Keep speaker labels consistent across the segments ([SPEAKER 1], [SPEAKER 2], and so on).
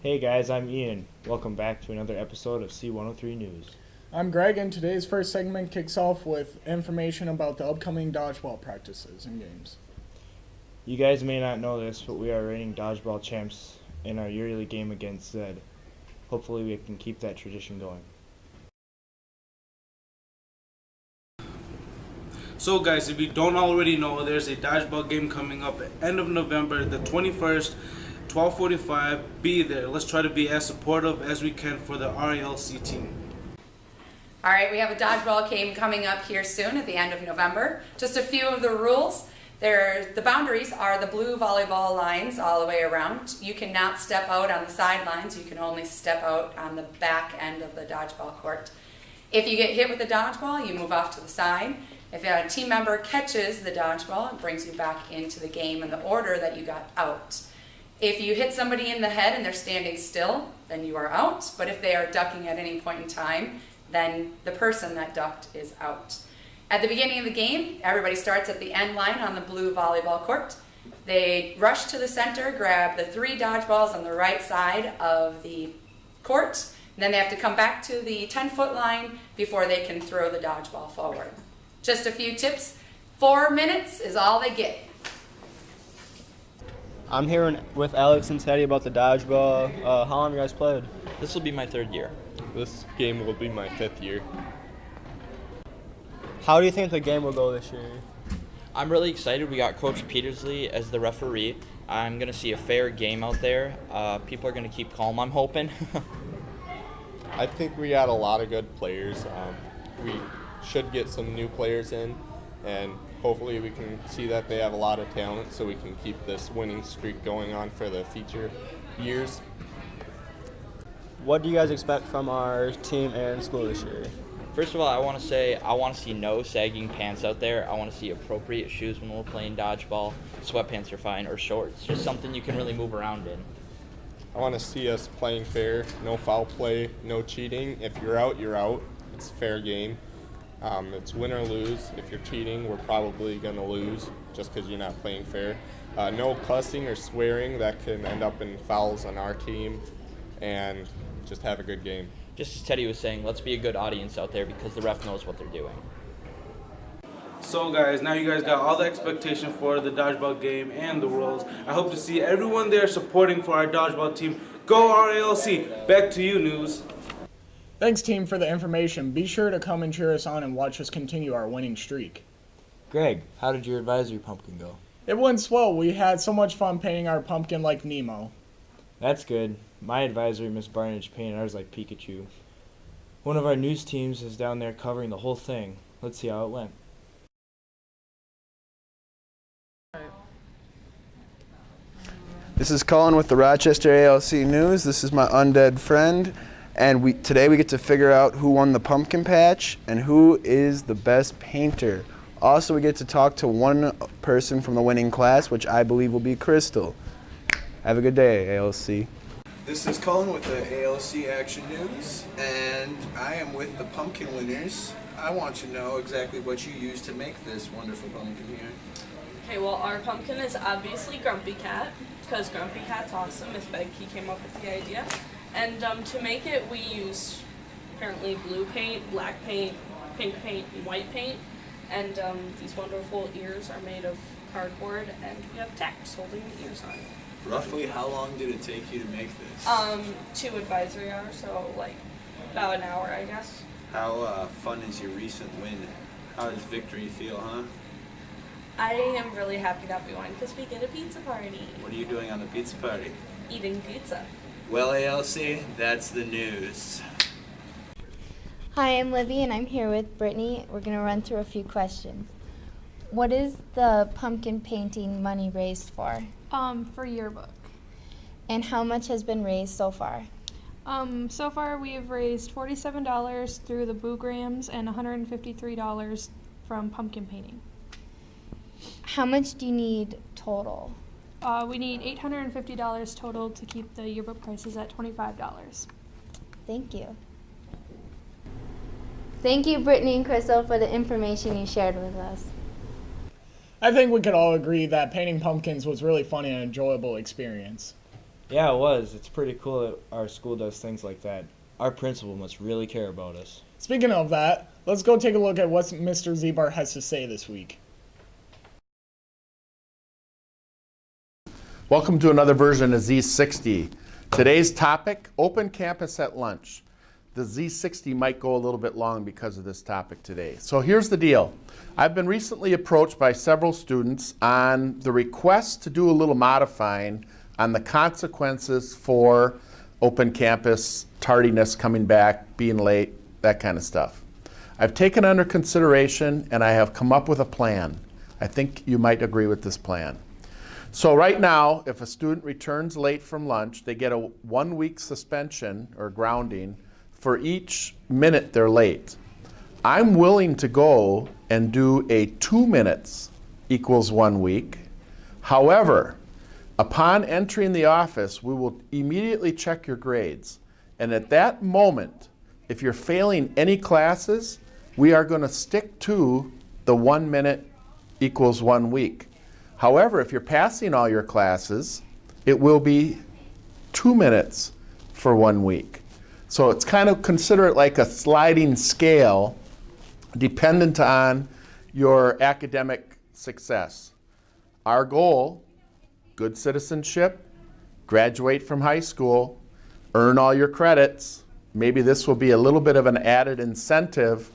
[SPEAKER 1] Hey guys, I'm Ian. Welcome back to another episode of C103 News.
[SPEAKER 2] I'm Greg, and today's first segment kicks off with information about the upcoming dodgeball practices and games.
[SPEAKER 1] You guys may not know this, but we are reigning dodgeball champs in our yearly game against Zed. Hopefully we can keep that tradition going.
[SPEAKER 3] So guys, if you don't already know, there's a dodgeball game coming up at end of November, the 21st, 12:45. Be there. Let's try to be as supportive as we can for the RALC team.
[SPEAKER 4] All right, we have a dodgeball game coming up here soon at the end of November. Just a few of the rules. The boundaries are the blue volleyball lines all the way around. You cannot step out on the sidelines. You can only step out on the back end of the dodgeball court. If you get hit with the dodgeball, you move off to the side. If a team member catches the dodgeball, it brings you back into the game in the order that you got out. If you hit somebody in the head and they're standing still, then you are out. But if they are ducking at any point in time, then the person that ducked is out. At the beginning of the game, everybody starts at the end line on the blue volleyball court. They rush to the center, grab the 3 dodgeballs on the right side of the court, and then they have to come back to the 10-foot line before they can throw the dodgeball forward. Just a few tips. 4 minutes is all they get.
[SPEAKER 5] I'm here with Alex and Teddy about the dodgeball. How long have you guys played?
[SPEAKER 6] This will be my 3rd year.
[SPEAKER 7] This game will be my 5th year.
[SPEAKER 5] How do you think the game will go this year?
[SPEAKER 6] I'm really excited. We got Coach Petersley as the referee. I'm going to see a fair game out there. People are going to keep calm, I'm hoping.
[SPEAKER 7] I think we got a lot of good players. We should get some new players in, and hopefully we can see that they have a lot of talent so we can keep this winning streak going on for the future years.
[SPEAKER 5] What do you guys expect from our team and school this year?
[SPEAKER 6] First of all, I want to say I want to see no sagging pants out there. I want to see appropriate shoes when we're playing dodgeball. Sweatpants are fine, or shorts. Just something you can really move around in.
[SPEAKER 7] I want to see us playing fair, no foul play, no cheating. If you're out, you're out. It's a fair game. It's win or lose. If you're cheating, we're probably going to lose just because you're not playing fair. No cussing or swearing. That can end up in fouls on our team. And just have a good game.
[SPEAKER 6] Just as Teddy was saying, let's be a good audience out there because the ref knows what they're doing.
[SPEAKER 3] So guys, now you guys got all the expectation for the dodgeball game and the rules. I hope to see everyone there supporting for our dodgeball team. Go RALC! Back to you, News.
[SPEAKER 2] Thanks, team, for the information. Be sure to come and cheer us on and watch us continue our winning streak.
[SPEAKER 1] Greg, how did your advisory pumpkin go?
[SPEAKER 2] It went swell. We had so much fun painting our pumpkin like Nemo.
[SPEAKER 1] That's good. My advisory, Miss Barnage, painted ours like Pikachu. One of our news teams is down there covering the whole thing. Let's see how it went.
[SPEAKER 8] This is Colin with the Rochester ALC News. This is my undead friend, and today we get to figure out who won the pumpkin patch and who is the best painter. Also, we get to talk to one person from the winning class, which I believe will be Crystal. Have a good day, ALC.
[SPEAKER 9] This is Colin with the ALC Action News, and I am with the pumpkin winners. I want to know exactly what you used to make this wonderful pumpkin here.
[SPEAKER 10] Okay, well, our pumpkin is obviously Grumpy Cat, because Grumpy Cat's awesome. Miss Baethke came up with the idea. And to make it, we use apparently blue paint, black paint, pink paint, and white paint. And these wonderful ears are made of cardboard, and we have tacks holding the ears on.
[SPEAKER 9] Roughly how long did it take you to make this?
[SPEAKER 10] 2 advisory hours, so like about an hour, I guess.
[SPEAKER 9] How fun is your recent win? How does victory feel, huh?
[SPEAKER 10] I am really happy that we won because we get a pizza party.
[SPEAKER 9] What are you doing on the pizza party?
[SPEAKER 10] Eating pizza.
[SPEAKER 9] Well, ALC, that's the news.
[SPEAKER 11] Hi, I'm Livy, and I'm here with Brittany. We're going to run through a few questions. What is the pumpkin painting money raised for?
[SPEAKER 12] For yearbook.
[SPEAKER 11] And how much has been raised so far?
[SPEAKER 12] So far we have raised $47 through the boograms and $153 from pumpkin painting.
[SPEAKER 11] How much do you need total?
[SPEAKER 12] We need $850 total to keep the yearbook prices at $25.
[SPEAKER 11] Thank you. Thank you, Brittany and Crystal, for the information you shared with us.
[SPEAKER 2] I think we could all agree that painting pumpkins was really fun and an enjoyable experience.
[SPEAKER 1] Yeah, it was. It's pretty cool that our school does things like that. Our principal must really care about us.
[SPEAKER 2] Speaking of that, let's go take a look at what Mr. Zebart has to say this week.
[SPEAKER 13] Welcome to another version of Z60. Today's topic, open campus at lunch. The Z60 might go a little bit long because of this topic today. So here's the deal. I've been recently approached by several students on the request to do a little modifying on the consequences for open campus, tardiness coming back, being late, that kind of stuff. I've taken under consideration and I have come up with a plan. I think you might agree with this plan. So right now, if a student returns late from lunch, they get a 1-week suspension or grounding for each minute they're late. I'm willing to go and do a 2 minutes equals 1 week. However, upon entering the office, we will immediately check your grades. And at that moment, if you're failing any classes, we are going to stick to the 1 minute equals 1 week. However, if you're passing all your classes, it will be 2 minutes for 1 week. So it's kind of, consider it like a sliding scale dependent on your academic success. Our goal, good citizenship, graduate from high school, earn all your credits. Maybe this will be a little bit of an added incentive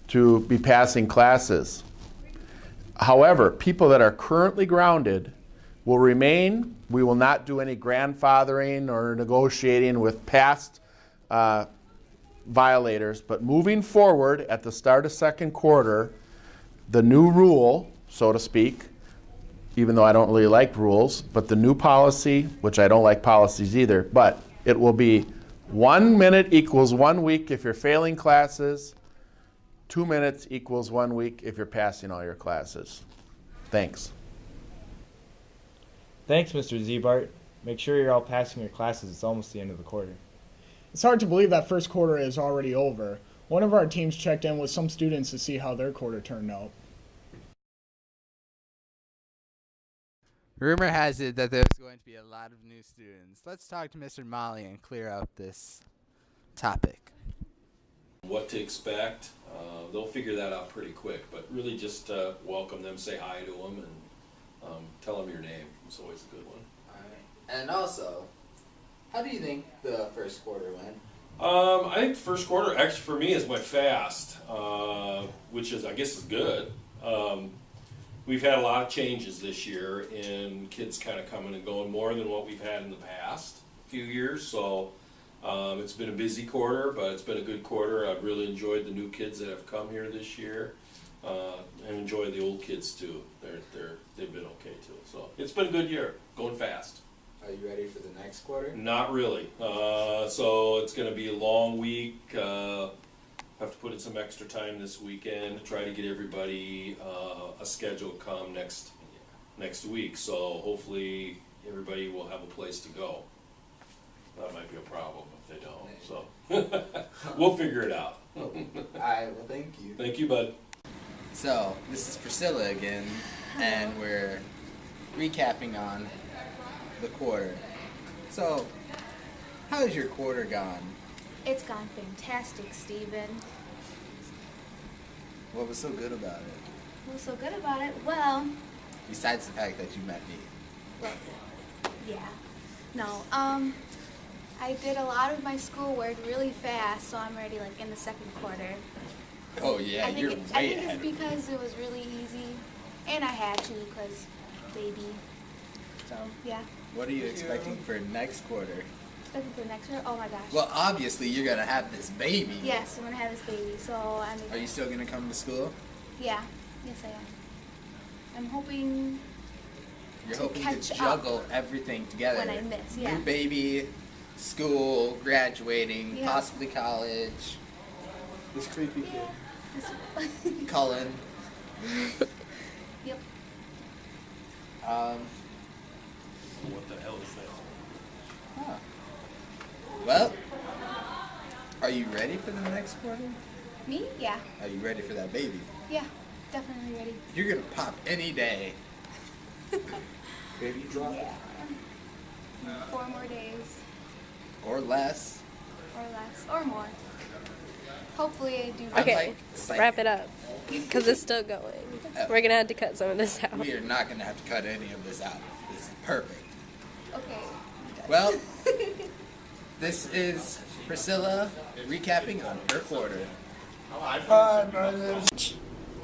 [SPEAKER 13] to be passing classes. However, people that are currently grounded will remain. We will not do any grandfathering or negotiating with past violators, but moving forward at the start of second quarter, the new rule, so to speak, even though I don't really like rules, but the new policy, which I don't like policies either, but it will be 1 minute equals 1 week if you're failing classes, 2 minutes equals 1 week if you're passing all your classes. Thanks.
[SPEAKER 1] Thanks, Mr. Zebart. Make sure you're all passing your classes. It's almost the end of the quarter.
[SPEAKER 2] It's hard to believe that first quarter is already over. One of our teams checked in with some students to see how their quarter turned out.
[SPEAKER 14] Rumor has it that there's going to be a lot of new students. Let's talk to Mr. Molly and clear out this topic.
[SPEAKER 15] What to expect, they'll figure that out pretty quick, but really just welcome them, say hi to them, and tell them your name. It's always a good one.
[SPEAKER 16] All right. And also, how do you think the first quarter went?
[SPEAKER 15] I think the first quarter, actually for me, went fast, which is, I guess, is good. We've had a lot of changes this year, and kids kind of coming and going more than what we've had in the past few years. So it's been a busy quarter, but it's been a good quarter. I've really enjoyed the new kids that have come here this year, and enjoy the old kids too. They've been okay too. So it's been a good year, going fast.
[SPEAKER 16] Are you ready for the next quarter?
[SPEAKER 15] Not really. So it's going to be a long week. Have to put in some extra time this weekend to try to get everybody a schedule come next week. So hopefully everybody will have a place to go. That might be a problem if they don't. So we'll figure it out.
[SPEAKER 16] All right. Well, thank you.
[SPEAKER 15] Thank you, bud.
[SPEAKER 16] So this is Priscilla again, and we're recapping on the quarter. So, how's your quarter gone?
[SPEAKER 17] It's gone fantastic, Steven.
[SPEAKER 16] What was so good about it?
[SPEAKER 17] What was so good about it? Well,
[SPEAKER 16] besides the fact that you met me.
[SPEAKER 17] well, yeah. No, I did a lot of my schoolwork really fast, so I'm ready like in the second quarter.
[SPEAKER 16] Oh yeah,
[SPEAKER 17] I think
[SPEAKER 16] you're
[SPEAKER 17] I
[SPEAKER 16] way
[SPEAKER 17] think
[SPEAKER 16] ahead.
[SPEAKER 17] it's because it was really easy, and I had to because baby. So, yeah.
[SPEAKER 16] What are you expecting for next quarter?
[SPEAKER 17] Expecting for next year? Oh my gosh.
[SPEAKER 16] Well, obviously you're gonna have this baby.
[SPEAKER 17] Yes, I'm gonna have this baby, so I'm.
[SPEAKER 16] Are you still gonna come to school?
[SPEAKER 17] Yeah. Yes, I am. I'm hoping.
[SPEAKER 16] You're
[SPEAKER 17] to
[SPEAKER 16] hoping
[SPEAKER 17] catch
[SPEAKER 16] to juggle everything together.
[SPEAKER 17] when I miss, yeah.
[SPEAKER 16] New baby, school, graduating,
[SPEAKER 17] Yeah.
[SPEAKER 16] possibly college. This creepy kid.
[SPEAKER 17] Yeah.
[SPEAKER 16] Cullen.
[SPEAKER 17] Yep.
[SPEAKER 15] What the hell is that?
[SPEAKER 16] Huh. Well, are you ready for the next quarter?
[SPEAKER 17] Me? Yeah.
[SPEAKER 16] Are you ready for that baby?
[SPEAKER 17] Yeah. Definitely ready.
[SPEAKER 16] You're gonna pop any day.
[SPEAKER 17] Baby drop. Yeah. 4 more days.
[SPEAKER 16] Or less.
[SPEAKER 17] Or less. Or more. Hopefully I do.
[SPEAKER 10] Okay, wrap it up. Because it's still going. We're going to have to cut some of this out.
[SPEAKER 16] We are not going to have to cut any of this out. This is perfect.
[SPEAKER 17] Okay.
[SPEAKER 16] Well, this is Priscilla recapping on her quarter.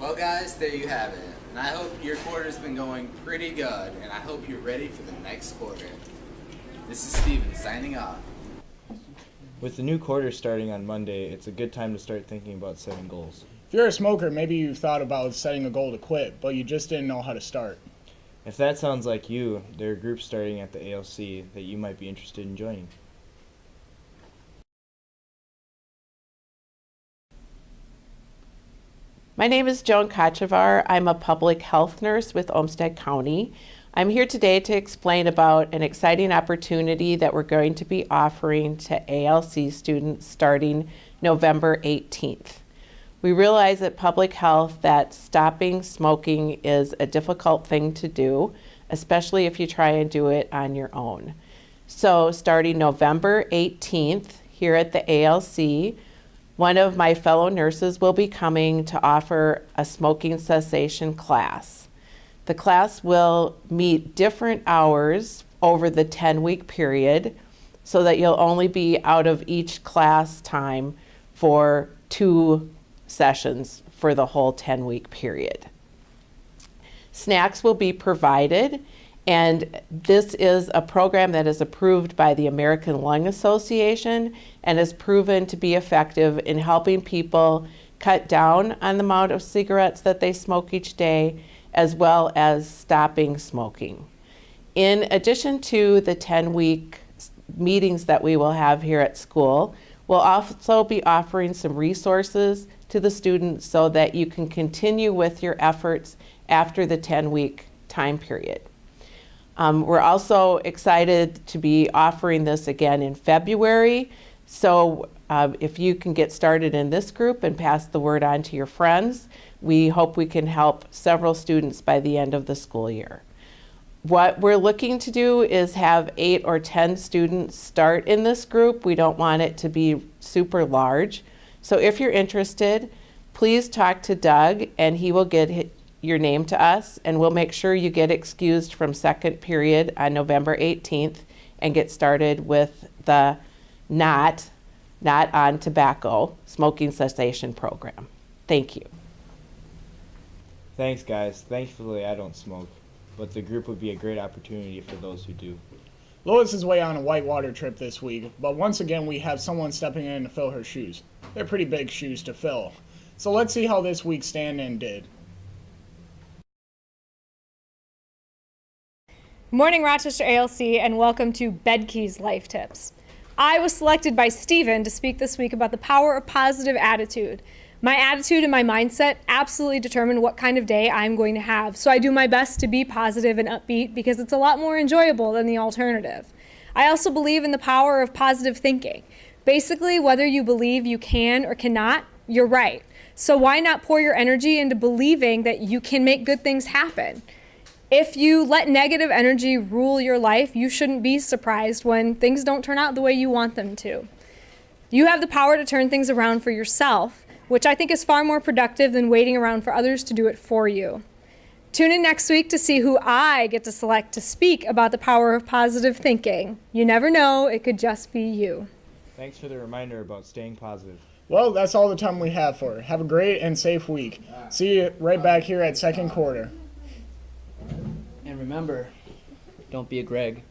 [SPEAKER 16] Well, guys, there you have it. And I hope your quarter's been going pretty good, and I hope you're ready for the next quarter. This is Steven signing off.
[SPEAKER 1] With the new quarter starting on Monday, it's a good time to start thinking about setting goals.
[SPEAKER 2] If you're a smoker, maybe you've thought about setting a goal to quit, but you just didn't know how to start.
[SPEAKER 1] If that sounds like you, there are groups starting at the ALC that you might be interested in joining.
[SPEAKER 18] My name is Joan Kochevar. I'm a public health nurse with Olmsted County. I'm here today to explain about an exciting opportunity that we're going to be offering to ALC students starting November 18th. We realize at public health that stopping smoking is a difficult thing to do, especially if you try and do it on your own. So starting November 18th here at the ALC, one of my fellow nurses will be coming to offer a smoking cessation class. The class will meet different hours over the 10-week period so that you'll only be out of each class time for 2 sessions for the whole 10-week period. Snacks will be provided, and this is a program that is approved by the American Lung Association and is proven to be effective in helping people cut down on the amount of cigarettes that they smoke each day, as well as stopping smoking. In addition to the 10-week meetings that we will have here at school, we'll also be offering some resources to the students so that you can continue with your efforts after the 10-week time period. We're also excited to be offering this again in February. So if you can get started in this group and pass the word on to your friends, we hope we can help several students by the end of the school year. What we're looking to do is have 8 or 10 students start in this group. We don't want it to be super large. So if you're interested, please talk to Doug and he will get your name to us, and we'll make sure you get excused from second period on November 18th and get started with the not on tobacco smoking cessation program. Thank you.
[SPEAKER 1] Thanks, guys. Thankfully, I don't smoke, but the group would be a great opportunity for those who do.
[SPEAKER 2] Lois is away on a whitewater trip this week, but once again we have someone stepping in to fill her shoes. They're pretty big shoes to fill. So let's see how this week's stand-in did.
[SPEAKER 19] Good morning, Rochester ALC, and welcome to Baethke's Life Tips. I was selected by Steven to speak this week about the power of positive attitude. My attitude and my mindset absolutely determine what kind of day I'm going to have, so I do my best to be positive and upbeat because it's a lot more enjoyable than the alternative. I also believe in the power of positive thinking. Basically, whether you believe you can or cannot, you're right. So why not pour your energy into believing that you can make good things happen? If you let negative energy rule your life, you shouldn't be surprised when things don't turn out the way you want them to. You have the power to turn things around for yourself, which I think is far more productive than waiting around for others to do it for you. Tune in next week to see who I get to select to speak about the power of positive thinking. You never know, it could just be you.
[SPEAKER 1] Thanks for the reminder about staying positive.
[SPEAKER 2] Well, that's all the time we have for her. Have a great and safe week. See you right back here at second quarter.
[SPEAKER 20] And remember, don't be a Greg.